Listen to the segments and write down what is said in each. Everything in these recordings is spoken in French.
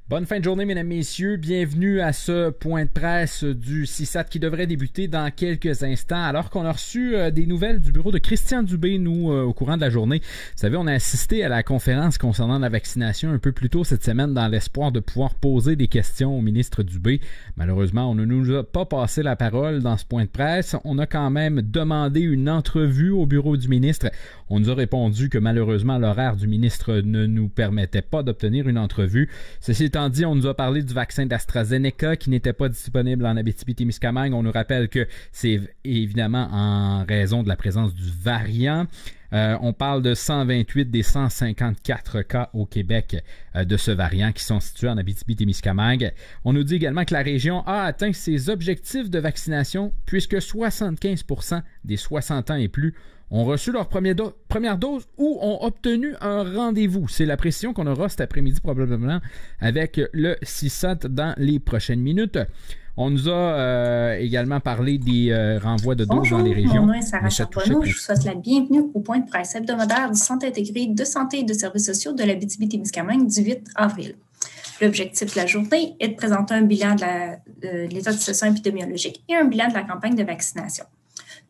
Bonne fin de journée, mesdames, messieurs. Bienvenue à ce point de presse du CISAT qui devrait débuter dans quelques instants. Alors qu'on a reçu des nouvelles du bureau de Christian Dubé, nous, au courant de la journée. Vous savez, on a assisté à la conférence concernant la vaccination un peu plus tôt cette semaine dans l'espoir de pouvoir poser des questions au ministre Dubé. Malheureusement, on ne nous a pas passé la parole dans ce point de presse. On a quand même demandé une entrevue au bureau du ministre. On nous a répondu que malheureusement, l'horaire du ministre ne nous permettait pas d'obtenir une entrevue. Ceci étant dit, on nous a parlé du vaccin d'AstraZeneca qui n'était pas disponible en Abitibi-Témiscamingue. On nous rappelle que c'est évidemment en raison de la présence du variant. On parle de 128 des 154 cas au Québec de ce variant qui sont situés en Abitibi-Témiscamingue. On nous dit également que la région a atteint ses objectifs de vaccination puisque 75% des 60 ans et plus ont reçu leur première dose ou ont obtenu un rendez-vous. C'est la précision qu'on aura cet après-midi probablement avec le CISAT dans les prochaines minutes. On nous a également parlé des renvois de doses dans les régions. Bonjour, mon nom est Sarah Charbonneau. Je vous souhaite la bienvenue au point de presse hebdomadaire du Centre intégré de santé et de services sociaux de l'Abitibi-Témiscamingue du 8 avril. L'objectif de la journée est de présenter un bilan de l'état de situation épidémiologique et un bilan de la campagne de vaccination.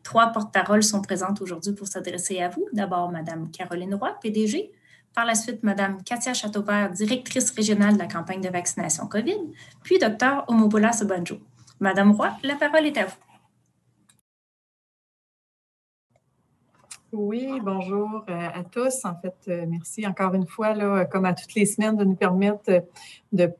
3 porte-paroles sont présentes aujourd'hui pour s'adresser à vous. D'abord, Mme Caroline Roy, PDG. Par la suite, Mme Katia Chateauvert, directrice régionale de la campagne de vaccination COVID. Puis, Dr Omobola Sobanjo. Mme Roy, la parole est à vous. Oui, bonjour à tous. En fait, merci encore une fois, là, comme à toutes les semaines, de nous permettre de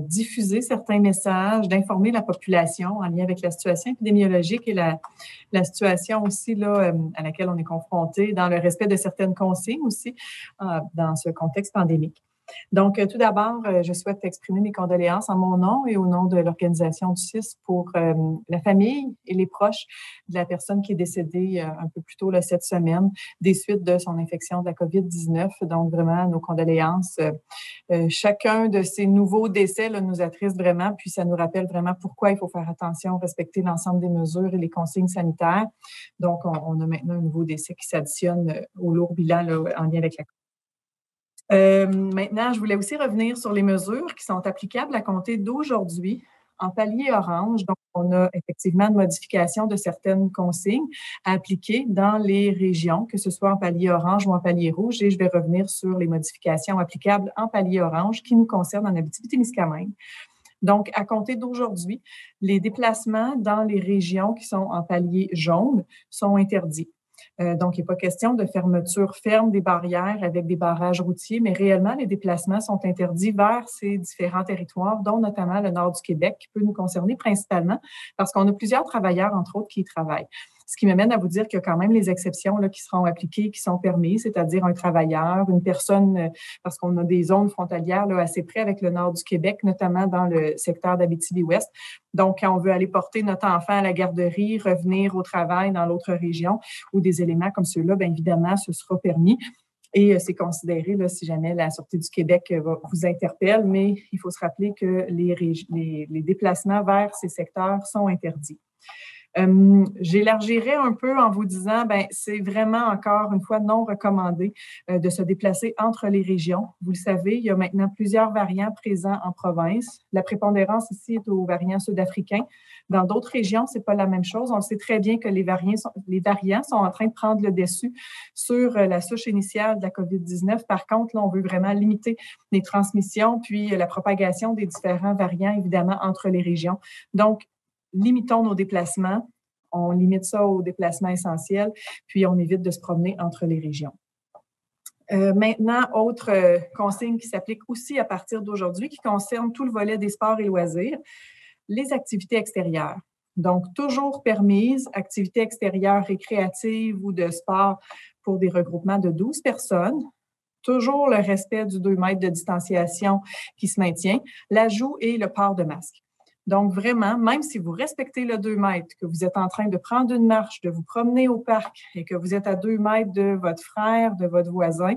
diffuser certains messages, d'informer la population en lien avec la situation épidémiologique et la situation aussi là, à laquelle on est confronté, dans le respect de certaines consignes aussi, dans ce contexte pandémique. Donc, tout d'abord, je souhaite exprimer mes condoléances en mon nom et au nom de l'organisation du CIS pour la famille et les proches de la personne qui est décédée un peu plus tôt là, cette semaine des suites de son infection de la COVID-19. Donc, vraiment, nos condoléances. Chacun de ces nouveaux décès là, nous attriste vraiment, puis ça nous rappelle vraiment pourquoi il faut faire attention, respecter l'ensemble des mesures et les consignes sanitaires. Donc, on a maintenant un nouveau décès qui s'additionne au lourd bilan là, en lien avec la maintenant, je voulais aussi revenir sur les mesures qui sont applicables à compter d'aujourd'hui en palier orange. Donc, on a effectivement une modification de certaines consignes à appliquer dans les régions, que ce soit en palier orange ou en palier rouge. Et je vais revenir sur les modifications applicables en palier orange qui nous concernent en Abitibi-Témiscamingue. Donc, à compter d'aujourd'hui, les déplacements dans les régions qui sont en palier jaune sont interdits. Donc, il n'est pas question de fermeture ferme des barrières avec des barrages routiers, mais réellement, les déplacements sont interdits vers ces différents territoires, dont notamment le nord du Québec, qui peut nous concerner principalement parce qu'on a plusieurs travailleurs, entre autres, qui y travaillent. Ce qui m'amène à vous dire qu'il y a quand même les exceptions là, qui seront appliquées, qui sont permises, c'est-à-dire un travailleur, une personne, parce qu'on a des zones frontalières là, assez près avec le nord du Québec, notamment dans le secteur d'Abitibi-Ouest. Donc, quand on veut aller porter notre enfant à la garderie, revenir au travail dans l'autre région ou des éléments comme ceux-là, bien évidemment, ce sera permis. Et c'est considéré, là, si jamais la Sûreté du Québec vous interpelle, mais il faut se rappeler que les déplacements vers ces secteurs sont interdits. J'élargirais un peu en vous disant, ben c'est vraiment encore une fois non recommandé de se déplacer entre les régions. Vous le savez, il y a maintenant plusieurs variants présents en province. La prépondérance ici est aux variants sud-africains. Dans d'autres régions, c'est pas la même chose. On sait très bien que les variants sont en train de prendre le dessus sur la souche initiale de la COVID-19. Par contre, là, on veut vraiment limiter les transmissions puis la propagation des différents variants, évidemment, entre les régions. Donc, limitons nos déplacements, on limite ça aux déplacements essentiels, puis on évite de se promener entre les régions. Maintenant, autre consigne qui s'applique aussi à partir d'aujourd'hui, qui concerne tout le volet des sports et loisirs, les activités extérieures. Donc, toujours permises, activités extérieures récréatives ou de sport pour des regroupements de 12 personnes. Toujours le respect du 2 mètres de distanciation qui se maintient, l'ajout et le port de masque. Donc, vraiment, même si vous respectez le 2 mètres, que vous êtes en train de prendre une marche, de vous promener au parc et que vous êtes à 2 mètres de votre frère, de votre voisin,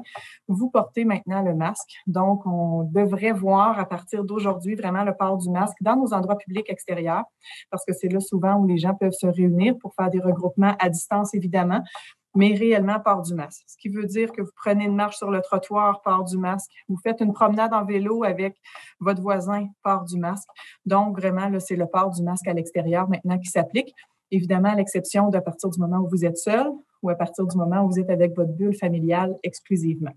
vous portez maintenant le masque. Donc, on devrait voir à partir d'aujourd'hui vraiment le port du masque dans nos endroits publics extérieurs, parce que c'est là souvent où les gens peuvent se réunir pour faire des regroupements à distance, évidemment, mais réellement port du masque. Ce qui veut dire que vous prenez une marche sur le trottoir, port du masque. Vous faites une promenade en vélo avec votre voisin, port du masque. Donc, vraiment, là, c'est le port du masque à l'extérieur maintenant qui s'applique. Évidemment, à l'exception d'à partir du moment où vous êtes seul ou à partir du moment où vous êtes avec votre bulle familiale exclusivement.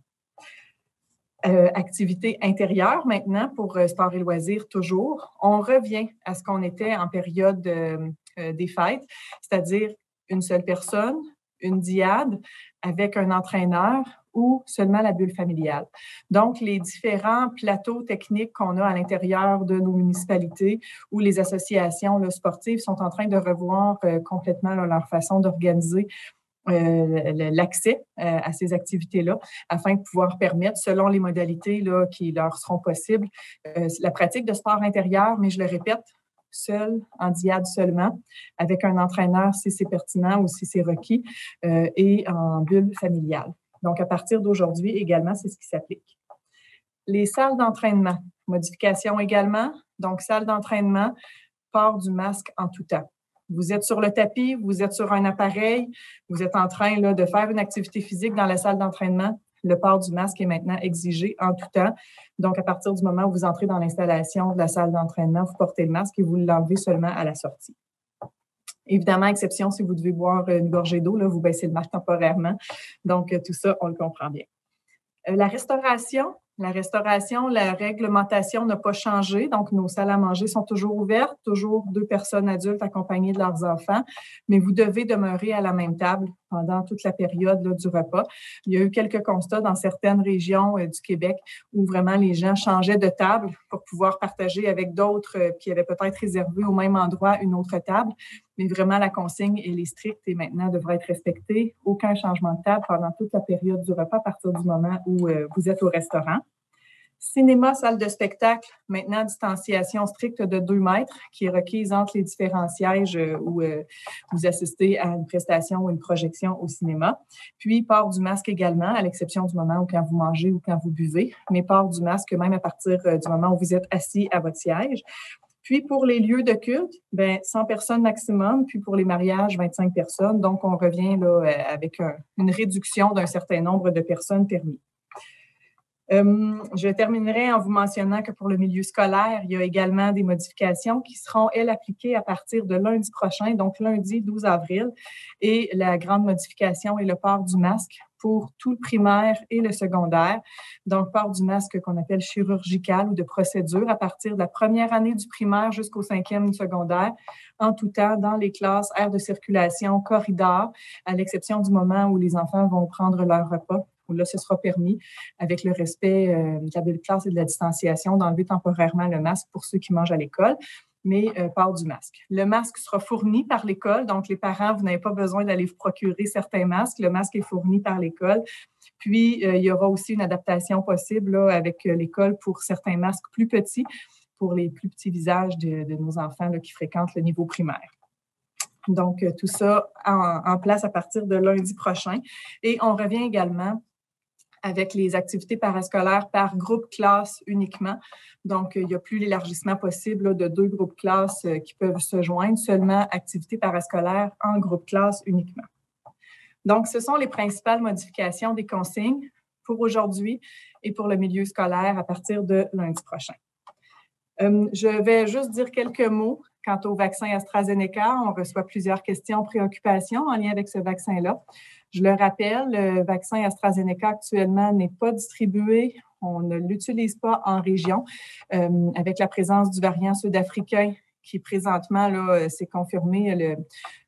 Activité intérieure maintenant pour sport et loisirs toujours. On revient à ce qu'on était en période des fêtes, c'est-à-dire une seule personne, une dyade avec un entraîneur ou seulement la bulle familiale. Donc, les différents plateaux techniques qu'on a à l'intérieur de nos municipalités ou les associations là, sportives sont en train de revoir complètement là, leur façon d'organiser l'accès à ces activités-là afin de pouvoir permettre, selon les modalités là, qui leur seront possibles, la pratique de sport intérieur, mais je le répète, seul, en dyade seulement, avec un entraîneur si c'est pertinent ou si c'est requis, et en bulle familiale. Donc, à partir d'aujourd'hui, également, c'est ce qui s'applique. Les salles d'entraînement, modification également. Donc, salle d'entraînement, port du masque en tout temps. Vous êtes sur le tapis, vous êtes sur un appareil, vous êtes en train là, de faire une activité physique dans la salle d'entraînement. Le port du masque est maintenant exigé en tout temps. Donc, à partir du moment où vous entrez dans l'installation de la salle d'entraînement, vous portez le masque et vous l'enlevez seulement à la sortie. Évidemment, exception, si vous devez boire une gorgée d'eau, là, vous baissez le masque temporairement. Donc, tout ça, on le comprend bien. La restauration, la réglementation n'a pas changé. Donc, nos salles à manger sont toujours ouvertes, toujours 2 personnes adultes accompagnées de leurs enfants, mais vous devez demeurer à la même table pendant toute la période là, du repas. Il y a eu quelques constats dans certaines régions du Québec où vraiment les gens changeaient de table pour pouvoir partager avec d'autres qui avaient peut-être réservé au même endroit une autre table. Mais vraiment, la consigne, elle est stricte et maintenant devrait être respectée. Aucun changement de table pendant toute la période du repas à partir du moment où vous êtes au restaurant. Cinéma, salle de spectacle, maintenant distanciation stricte de 2 mètres qui est requise entre les différents sièges où vous assistez à une prestation ou une projection au cinéma. Puis, port du masque également, à l'exception du moment où quand vous mangez ou quand vous buvez, mais port du masque même à partir du moment où vous êtes assis à votre siège. Puis, pour les lieux de culte, 100 personnes maximum. Puis, pour les mariages, 25 personnes. Donc, on revient là, avec une réduction d'un certain nombre de personnes permis. Je terminerai en vous mentionnant que pour le milieu scolaire, il y a également des modifications qui seront, elles, appliquées à partir de lundi prochain, donc lundi 12 avril. Et la grande modification est le port du masque pour tout le primaire et le secondaire. Donc, port du masque qu'on appelle chirurgical ou de procédure à partir de la première année du primaire jusqu'au 5e secondaire, en tout temps, dans les classes, aires de circulation, corridors, à l'exception du moment où les enfants vont prendre leur repas. Où là, ce sera permis, avec le respect de la bulle classe et de la distanciation, d'enlever temporairement le masque pour ceux qui mangent à l'école, mais port du masque. Le masque sera fourni par l'école, donc les parents, vous n'avez pas besoin d'aller vous procurer certains masques. Le masque est fourni par l'école. Puis, il y aura aussi une adaptation possible là, avec l'école pour certains masques plus petits, pour les plus petits visages de nos enfants là, qui fréquentent le niveau primaire. Donc, tout ça en place à partir de lundi prochain. Et on revient également avec les activités parascolaires par groupe classe uniquement. Donc, il n'y a plus l'élargissement possible là, de 2 groupes classes qui peuvent se joindre, seulement activités parascolaires en groupe classe uniquement. Donc, ce sont les principales modifications des consignes pour aujourd'hui et pour le milieu scolaire à partir de lundi prochain. Je vais juste dire quelques mots quant au vaccin AstraZeneca. On reçoit plusieurs questions, préoccupations en lien avec ce vaccin-là. Je le rappelle, le vaccin AstraZeneca actuellement n'est pas distribué. On ne l'utilise pas en région avec la présence du variant sud-africain qui présentement, là, c'est confirmé,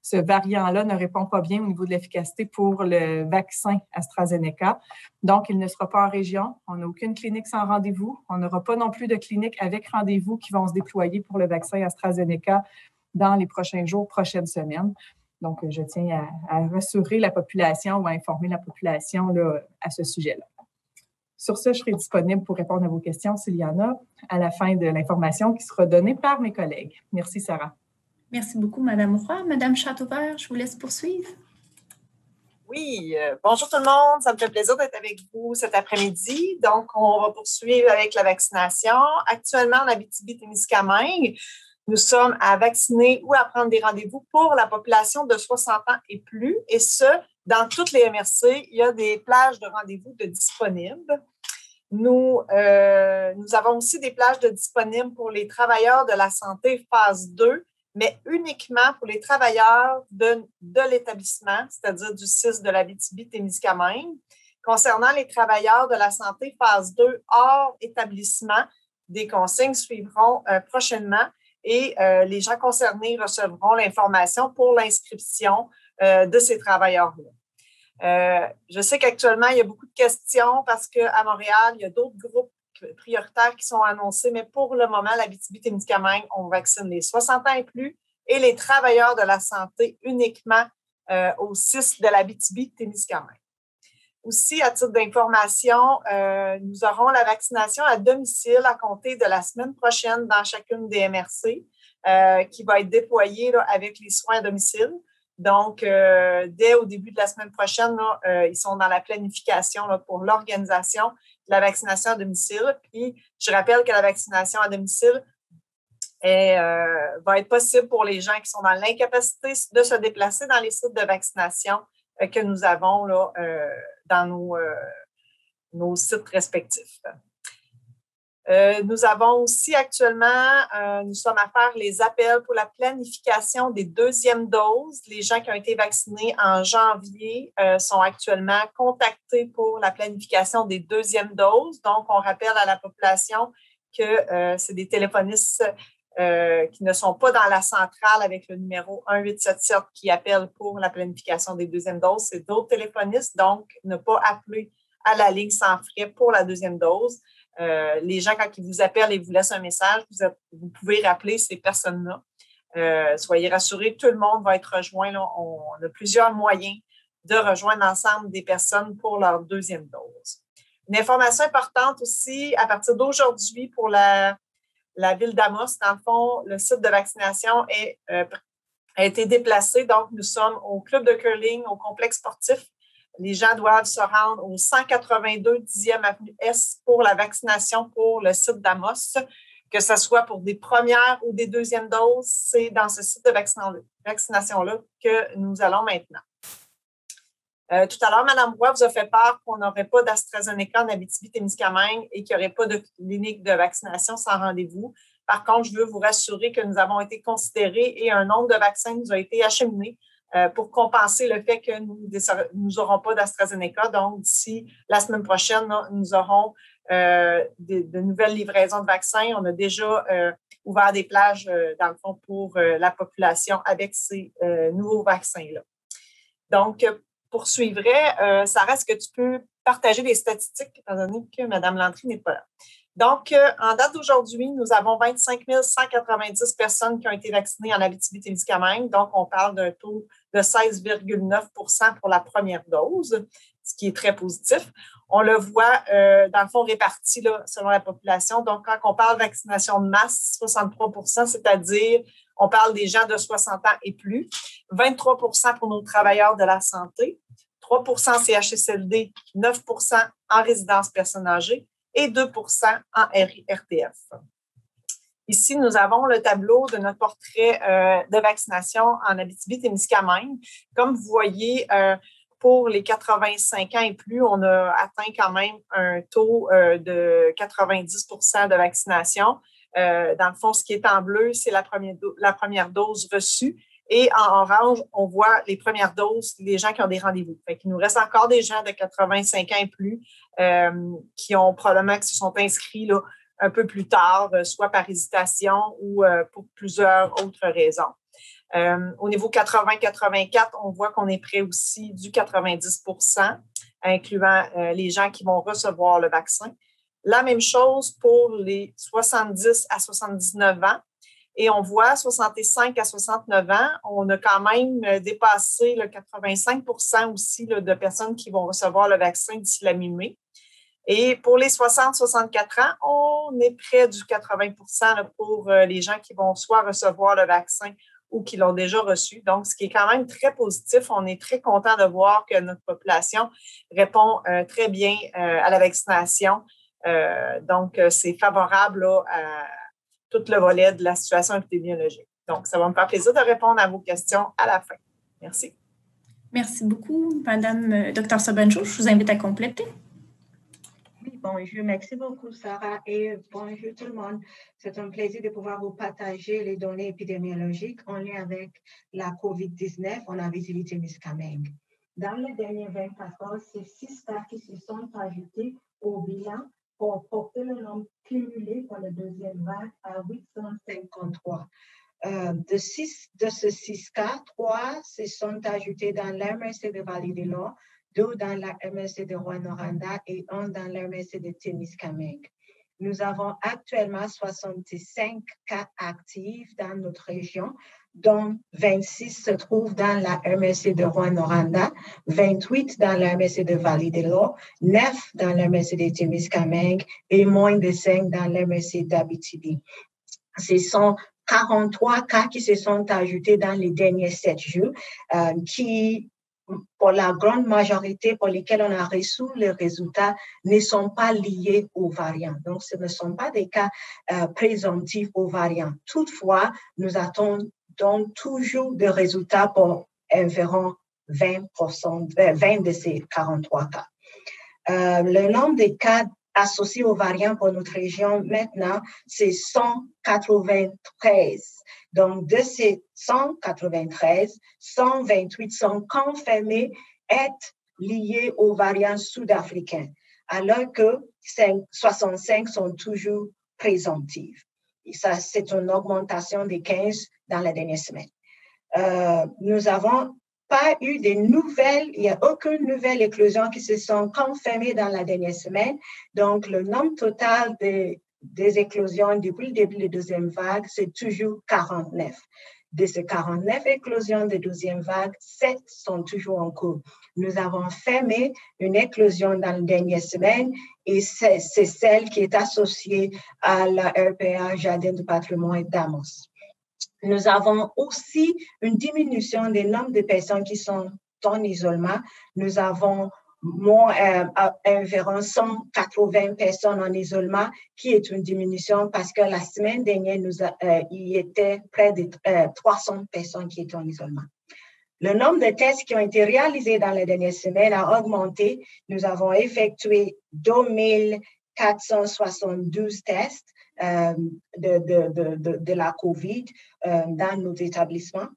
ce variant-là ne répond pas bien au niveau de l'efficacité pour le vaccin AstraZeneca. Donc, il ne sera pas en région. On n'a aucune clinique sans rendez-vous. On n'aura pas non plus de clinique avec rendez-vous qui vont se déployer pour le vaccin AstraZeneca dans les prochains jours, prochaines semaines. Donc, je tiens à rassurer la population ou à informer la population là, à ce sujet-là. Sur ce, je serai disponible pour répondre à vos questions s'il y en a à la fin de l'information qui sera donnée par mes collègues. Merci, Sarah. Merci beaucoup, Madame Roy. Madame Châteauvert, je vous laisse poursuivre. Oui, bonjour tout le monde. Ça me fait plaisir d'être avec vous cet après-midi. Donc, on va poursuivre avec la vaccination. Actuellement, en Abitibi-Témiscamingue, nous sommes à vacciner ou à prendre des rendez-vous pour la population de 60 ans et plus. Et ce, dans toutes les MRC, il y a des plages de rendez-vous de disponibles. Nous avons aussi des plages de disponibles pour les travailleurs de la santé phase 2, mais uniquement pour les travailleurs de l'établissement, c'est-à-dire du CIS de l'Abitibi-Témiscamingue. Concernant les travailleurs de la santé phase 2 hors établissement, des consignes suivront prochainement et les gens concernés recevront l'information pour l'inscription de ces travailleurs-là. Je sais qu'actuellement, il y a beaucoup de questions parce qu'à Montréal, il y a d'autres groupes prioritaires qui sont annoncés, mais pour le moment, l'Abitibi-Témiscamingue, on vaccine les 60 ans et plus et les travailleurs de la santé uniquement au CIS de l'Abitibi-Témiscamingue. Aussi, à titre d'information, nous aurons la vaccination à domicile à compter de la semaine prochaine dans chacune des MRC qui va être déployée là, avec les soins à domicile. Donc, dès au début de la semaine prochaine, là, ils sont dans la planification là, pour l'organisation de la vaccination à domicile. Puis, je rappelle que la vaccination à domicile va être possible pour les gens qui sont dans l'incapacité de se déplacer dans les sites de vaccination que nous avons là, dans nos sites respectifs. Nous avons aussi actuellement, nous sommes à faire les appels pour la planification des deuxièmes doses. Les gens qui ont été vaccinés en janvier sont actuellement contactés pour la planification des deuxièmes doses. Donc, on rappelle à la population que c'est des téléphonistes qui ne sont pas dans la centrale avec le numéro 1877 qui appellent pour la planification des deuxièmes doses. C'est d'autres téléphonistes, donc ne pas appeler à la ligne sans frais pour la deuxième dose. Les gens, quand ils vous appellent et vous laissent un message, vous pouvez rappeler ces personnes-là. Soyez rassurés, tout le monde va être rejoint. Là. On a plusieurs moyens de rejoindre l'ensemble des personnes pour leur deuxième dose. Une information importante aussi, à partir d'aujourd'hui, pour la ville d'Amos, dans le fond, le site de vaccination a été déplacé. Donc, nous sommes au club de curling, au complexe sportif. Les gens doivent se rendre au 182 10e avenue Est pour la vaccination pour le site d'Amos, que ce soit pour des premières ou des deuxièmes doses. C'est dans ce site de vaccination-là que nous allons maintenant. Tout à l'heure, Mme Roy vous a fait part qu'on n'aurait pas d'AstraZeneca en Abitibi-Témiscamingue et qu'il n'y aurait pas de clinique de vaccination sans rendez-vous. Par contre, je veux vous rassurer que nous avons été considérés et un nombre de vaccins nous a été acheminé pour compenser le fait que nous n'aurons pas d'AstraZeneca. Donc, d'ici la semaine prochaine, nous aurons de nouvelles livraisons de vaccins. On a déjà ouvert des plages, dans le fond, pour la population avec ces nouveaux vaccins-là. Donc, poursuivrai. Sarah, est-ce que tu peux partager les statistiques, étant donné que Mme Landry n'est pas là? Donc, en date d'aujourd'hui, nous avons 25 190 personnes qui ont été vaccinées en Abitibi-Témiscamingue. Donc, on parle d'un taux de 16,9 pour la première dose, ce qui est très positif. On le voit, dans le fond, réparti là, selon la population. Donc, quand on parle de vaccination de masse, 63 c'est-à-dire on parle des gens de 60 ans et plus, 23 pour nos travailleurs de la santé, 3 en CHSLD, 9 en résidence personnes âgées et 2 en RTF. Ici, nous avons le tableau de notre portrait de vaccination en Abitibi-Témiscamingue. Comme vous voyez, pour les 85 ans et plus, on a atteint quand même un taux de 90 de vaccination. Dans le fond, ce qui est en bleu, c'est la première dose reçue. Et en orange, on voit les premières doses, les gens qui ont des rendez-vous. Fait qu'il nous reste encore des gens de 85 ans et plus qui ont probablement qui se sont inscrits là, un peu plus tard, soit par hésitation ou pour plusieurs autres raisons. Au niveau 80-84, on voit qu'on est près aussi du 90 incluant les gens qui vont recevoir le vaccin. La même chose pour les 70 à 79 ans. Et on voit 65 à 69 ans, on a quand même dépassé le 85 aussi là, de personnes qui vont recevoir le vaccin d'ici la mi-mai. Et pour les 60-64 ans, on est près du 80% là, pour les gens qui vont soit recevoir le vaccin ou qui l'ont déjà reçu. Donc, ce qui est quand même très positif. On est très content de voir que notre population répond très bien à la vaccination. Donc, c'est favorable là, à tout le volet de la situation épidémiologique. Donc, ça va me faire plaisir de répondre à vos questions à la fin. Merci. Merci beaucoup, Madame Dr. Sobenjo. Je vous invite à compléter. Oui, bonjour. Merci beaucoup, Sarah, et bonjour tout le monde. C'est un plaisir de pouvoir vous partager les données épidémiologiques en lien avec la COVID-19 en Abitibi-Témiscamingue. Dans les derniers 24 heures, c'est 6 cas qui se sont ajoutés au bilan pour porter le nombre cumulé pour la deuxième vague à 853. De ces 6 cas, 3 se sont ajoutés dans l'MRC de Vallée-de-l'Or, 2 dans la MRC de Rouyn-Noranda et 1 dans la MRC de Témiscamingue. Nous avons actuellement 65 cas actifs dans notre région, dont 26 se trouvent dans la MRC de Rouyn-Noranda, 28 dans la MRC de Vallée-de-l'Or, 9 dans la MRC de Témiscamingue et moins de 5 dans la MRC d'Abitibi. Ce sont 43 cas qui se sont ajoutés dans les derniers 7 jours, qui, pour la grande majorité pour lesquels on a reçu les résultats, ne sont pas liés aux variants. Donc, ce ne sont pas des cas présomptifs aux variants. Toutefois, nous attendons toujours des résultats pour environ 20 de ces 43 cas. Le nombre de cas associés aux variants pour notre région maintenant, c'est 193. Donc, de ces 193, 128 sont confirmés être liés aux variants sud-africains, alors que 65 sont toujours présomptifs. Et ça, c'est une augmentation de 15 dans la dernière semaine. Nous n'avons pas eu de nouvelles, il n'y a aucune nouvelle éclosion qui se sont confirmées dans la dernière semaine. Donc, le nombre total des éclosions depuis le début de la deuxième vague, c'est toujours 49. De ces 49 éclosions de deuxième vague, 7 sont toujours en cours. Nous avons fermé une éclosion dans la dernière semaine et c'est celle qui est associée à la RPA Jardin du patrimoine d'Amos. Nous avons aussi une diminution des nombres de personnes qui sont en isolement. Nous avons environ 180 personnes en isolement, qui est une diminution parce que la semaine dernière, il y était près de 300 personnes qui étaient en isolement. Le nombre de tests qui ont été réalisés dans les dernières semaines a augmenté. Nous avons effectué 2472 tests de la COVID dans nos établissements.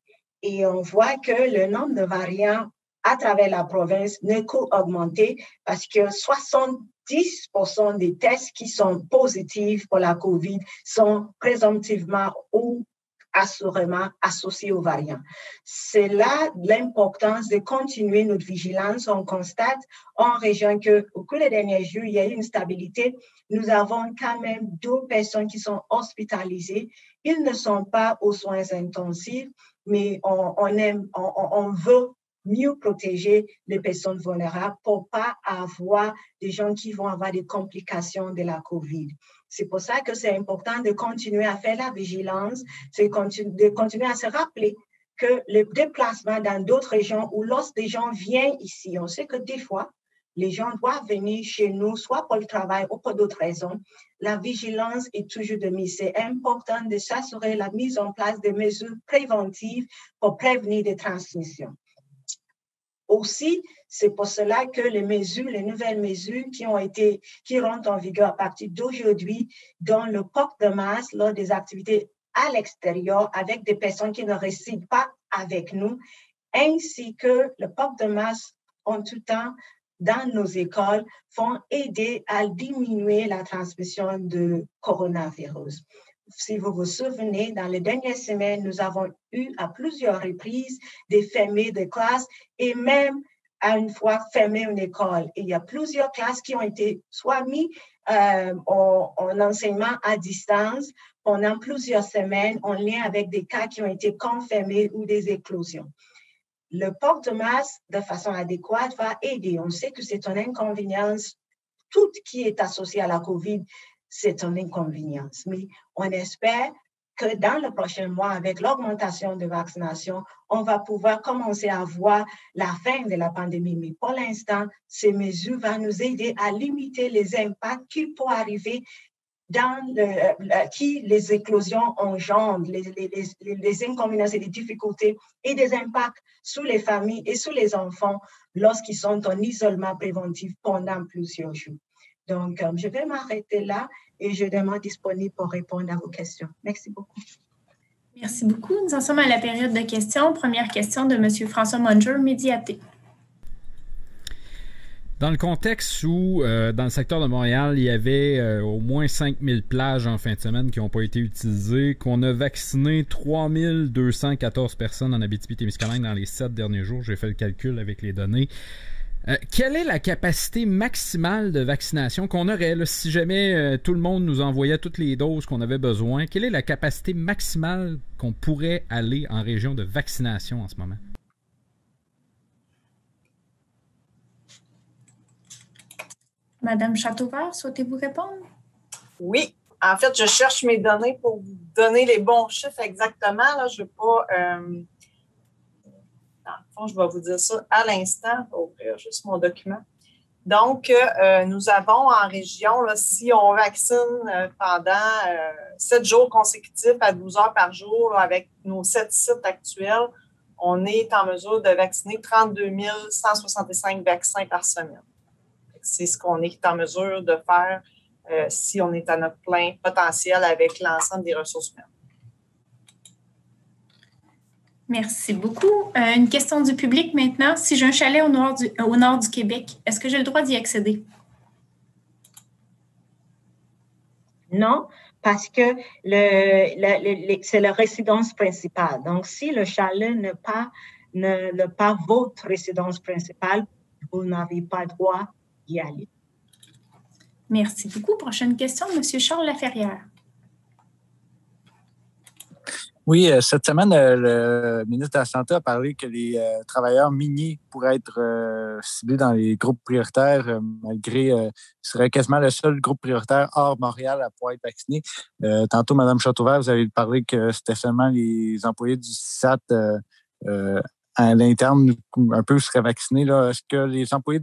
Et on voit que le nombre de variants à travers la province ne qu'augmenter parce que 70% des tests qui sont positifs pour la COVID sont présomptivement ou assurément associés aux variants. C'est là l'importance de continuer notre vigilance. On constate en région qu'au cours des derniers jours, il y a eu une stabilité. Nous avons quand même 2 personnes qui sont hospitalisées. Ils ne sont pas aux soins intensifs, mais on veut mieux protéger les personnes vulnérables pour pas avoir des gens qui vont avoir des complications de la COVID. C'est pour ça que c'est important de continuer à faire la vigilance, de continuer à se rappeler que le déplacement dans d'autres régions ou lorsque des gens viennent ici, on sait que des fois, les gens doivent venir chez nous, soit pour le travail ou pour d'autres raisons. La vigilance est toujours de mise. C'est important de s'assurer la mise en place de mesures préventives pour prévenir des transmissions. Aussi, c'est pour cela que les nouvelles mesures qui rentrent en vigueur à partir d'aujourd'hui, dont le port de masque lors des activités à l'extérieur avec des personnes qui ne résident pas avec nous, ainsi que le port de masque en tout temps dans nos écoles, vont aider à diminuer la transmission de coronavirus. Si vous vous souvenez, dans les dernières semaines, nous avons eu à plusieurs reprises des fermées de classes et même à une fois fermé une école. Et il y a plusieurs classes qui ont été soit mises en enseignement à distance pendant plusieurs semaines en lien avec des cas qui ont été confirmés ou des éclosions. Le port de masque de façon adéquate va aider. On sait que c'est une inconvénience tout qui est associé à la COVID, c'est un inconvénient. Mais on espère que dans le prochain mois, avec l'augmentation de vaccination, on va pouvoir commencer à voir la fin de la pandémie. Mais pour l'instant, ces mesures vont nous aider à limiter les impacts qui peuvent arriver qui les éclosions engendrent, les inconvénients et les difficultés et des impacts sur les familles et sur les enfants lorsqu'ils sont en isolement préventif pendant plusieurs jours. Donc, je vais m'arrêter là et je demeure disponible pour répondre à vos questions. Merci beaucoup. Merci beaucoup. Nous en sommes à la période de questions. Première question de M. François Munger, Médiaté. Dans le contexte où, dans le secteur de Montréal, il y avait au moins 5000 plages en fin de semaine qui n'ont pas été utilisées, qu'on a vacciné 3214 personnes en Abitibi-Témiscamingue dans les 7 derniers jours, j'ai fait le calcul avec les données. Quelle est la capacité maximale de vaccination qu'on aurait, là, si jamais tout le monde nous envoyait toutes les doses qu'on avait besoin? Quelle est la capacité maximale qu'on pourrait aller en région de vaccination en ce moment? Madame Châteauvert, souhaitez-vous répondre? Oui. En fait, je cherche mes données pour vous donner les bons chiffres exactement. Là, je ne veux pas... Dans le fond, je vais vous dire ça à l'instant. Je vais ouvrir juste mon document. Donc, nous avons en région, là, si on vaccine pendant 7 jours consécutifs à 12 heures par jour, là, avec nos 7 sites actuels, on est en mesure de vacciner 32 165 vaccins par semaine. C'est ce qu'on est en mesure de faire si on est à notre plein potentiel avec l'ensemble des ressources humaines. Merci beaucoup. Une question du public maintenant. Si j'ai un chalet au nord du Québec, est-ce que j'ai le droit d'y accéder? Non, parce que c'est la résidence principale. Donc, si le chalet n'est pas votre résidence principale, vous n'avez pas le droit d'y aller. Merci beaucoup. Prochaine question, M. Charles Laferrière. Oui, cette semaine, le ministre de la Santé a parlé que les travailleurs miniers pourraient être ciblés dans les groupes prioritaires, malgré ce serait quasiment le seul groupe prioritaire hors Montréal à pouvoir être vacciné. Tantôt, Mme Châteauvert, vous avez parlé que c'était seulement les employés du CISAT à l'interne un peu seraient vaccinés. Là. Est-ce que les employés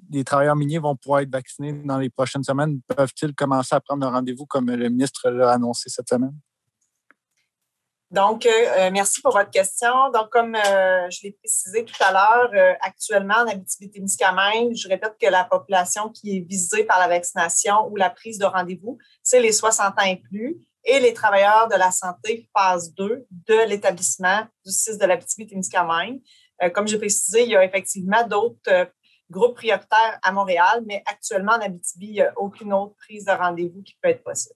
des travailleurs miniers vont pouvoir être vaccinés dans les prochaines semaines? Peuvent-ils commencer à prendre un rendez-vous comme le ministre l'a annoncé cette semaine? Donc, merci pour votre question. Donc, comme je l'ai précisé tout à l'heure, actuellement, en Abitibi-Témiscamingue, je répète que la population qui est visée par la vaccination ou la prise de rendez-vous, c'est les 60 ans et plus et les travailleurs de la santé phase 2 de l'établissement du CIS de l'Abitibi-Témiscamingue. Comme j'ai précisé, il y a effectivement d'autres groupes prioritaires à Montréal, mais actuellement, en Abitibi, il n'y a aucune autre prise de rendez-vous qui peut être possible.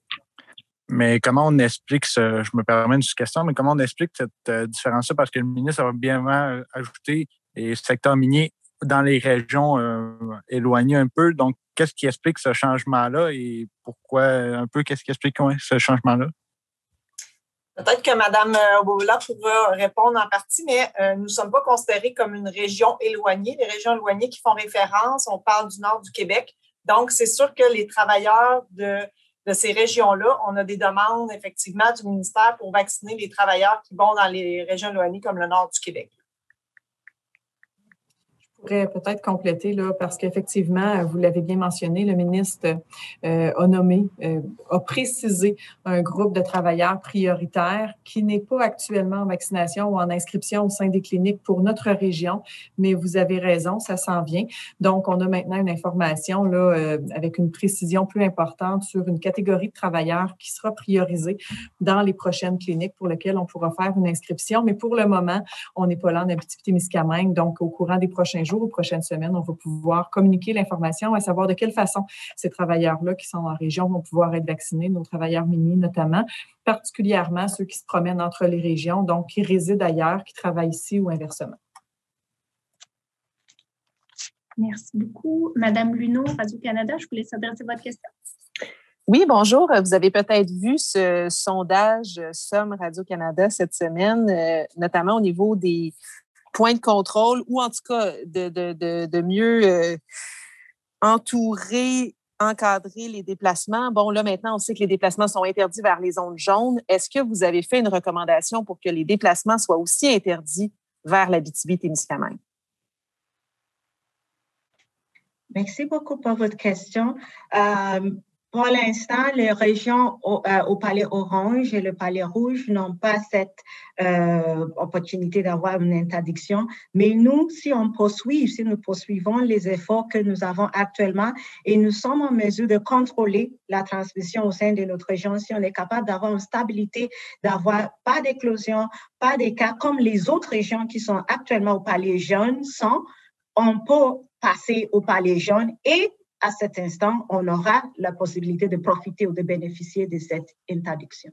Mais comment on explique je me permets une question, mais comment on explique cette différence-là? Parce que le ministre a bien ajouté les secteurs miniers dans les régions éloignées un peu. Donc, qu'est-ce qui explique ce changement-là et pourquoi qu'est-ce qui explique ce changement-là? Peut-être que Mme Oboula pourra répondre en partie, mais nous ne sommes pas considérés comme une région éloignée. Les régions éloignées qui font référence, on parle du nord du Québec. Donc, c'est sûr que les travailleurs de ces régions-là, on a des demandes, effectivement, du ministère pour vacciner les travailleurs qui vont dans les régions éloignées comme le nord du Québec. Je pourrais peut-être compléter, là, parce qu'effectivement, vous l'avez bien mentionné, le ministre a précisé un groupe de travailleurs prioritaires qui n'est pas actuellement en vaccination ou en inscription au sein des cliniques pour notre région, mais vous avez raison, ça s'en vient. Donc, on a maintenant une information là, avec une précision plus importante sur une catégorie de travailleurs qui sera priorisée dans les prochaines cliniques pour lesquelles on pourra faire une inscription. Mais pour le moment, on n'est pas là en Abitibi-Témiscamingue, donc au courant des prochains jours, aux prochaines semaines, on va pouvoir communiquer l'information, à savoir de quelle façon ces travailleurs-là qui sont en région vont pouvoir être vaccinés, nos travailleurs miniers notamment, particulièrement ceux qui se promènent entre les régions, donc qui résident ailleurs, qui travaillent ici ou inversement. Merci beaucoup. Madame Luneau, Radio-Canada, je vous laisse adresser votre question. Oui, bonjour. Vous avez peut-être vu ce sondage Somme Radio-Canada cette semaine, notamment au niveau des points de contrôle ou en tout cas de mieux entourer encadrer les déplacements. Bon, là, maintenant, on sait que les déplacements sont interdits vers les zones jaunes. Est-ce que vous avez fait une recommandation pour que les déplacements soient aussi interdits vers l'Abitibi-Témiscamingue? Merci beaucoup pour votre question. Pour l'instant, les régions au palais orange et le palais rouge n'ont pas cette opportunité d'avoir une interdiction. Mais nous, si nous poursuivons les efforts que nous avons actuellement et nous sommes en mesure de contrôler la transmission au sein de notre région, si on est capable d'avoir une stabilité, d'avoir pas d'éclosion, pas des cas comme les autres régions qui sont actuellement au palais jaune on peut passer au palais jaune et à cet instant, on aura la possibilité de profiter ou de bénéficier de cette interdiction.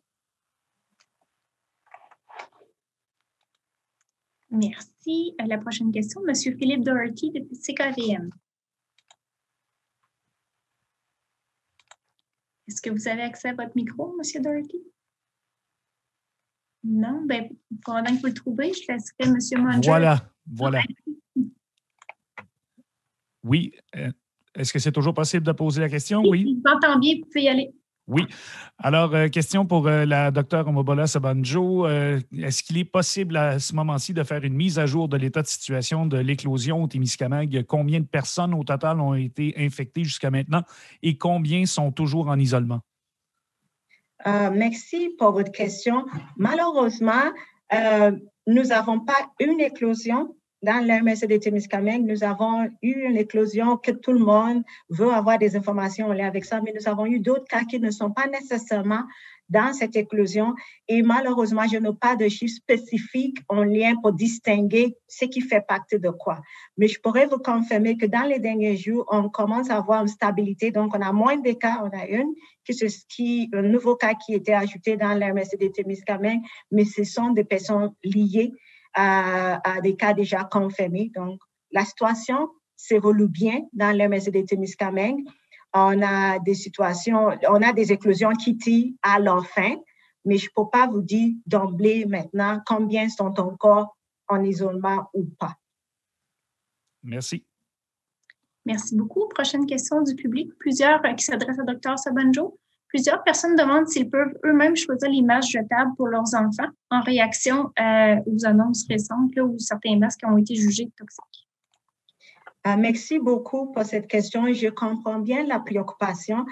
Merci. La prochaine question, M. Philippe Doherty de CKVM. Est-ce que vous avez accès à votre micro, M. Doherty? Non? Bien, pendant que vous le trouvez, je laisserai M. Munger. Voilà. Oui. Est-ce que c'est toujours possible de poser la question? Oui. Je vous entends bien, vous pouvez y aller. Oui. Alors, question pour la Dr Omobola Sabanjo. Est-ce qu'il est possible à ce moment-ci de faire une mise à jour de l'état de situation de l'éclosion au Témiscamingue? Combien de personnes au total ont été infectées jusqu'à maintenant et combien sont toujours en isolement? Merci pour votre question. Malheureusement, nous n'avons pas une éclosion. Dans l'MSD Témiscamingue, nous avons eu une éclosion que tout le monde veut avoir des informations en lien avec ça, mais nous avons eu d'autres cas qui ne sont pas nécessairement dans cette éclosion. Et malheureusement, je n'ai pas de chiffres spécifiques en lien pour distinguer ce qui fait partie de quoi. Mais je pourrais vous confirmer que dans les derniers jours, on commence à avoir une stabilité. Donc, on a moins de cas. On a un nouveau cas qui était ajouté dans l'MSD Témiscamingue, mais ce sont des personnes liées à des cas déjà confirmés. Donc, la situation s'évolue bien dans l'MSD Témiscamingue. On a des éclosions qui tirent à leur fin, mais je ne peux pas vous dire d'emblée maintenant combien sont encore en isolement ou pas. Merci. Merci beaucoup. Prochaine question du public. Plusieurs qui s'adressent à Dr Sabanjo. Plusieurs personnes demandent s'ils peuvent eux-mêmes choisir les masques jetables pour leurs enfants en réaction aux annonces récentes où certains masques ont été jugés toxiques. Merci beaucoup pour cette question. Je comprends bien la préoccupation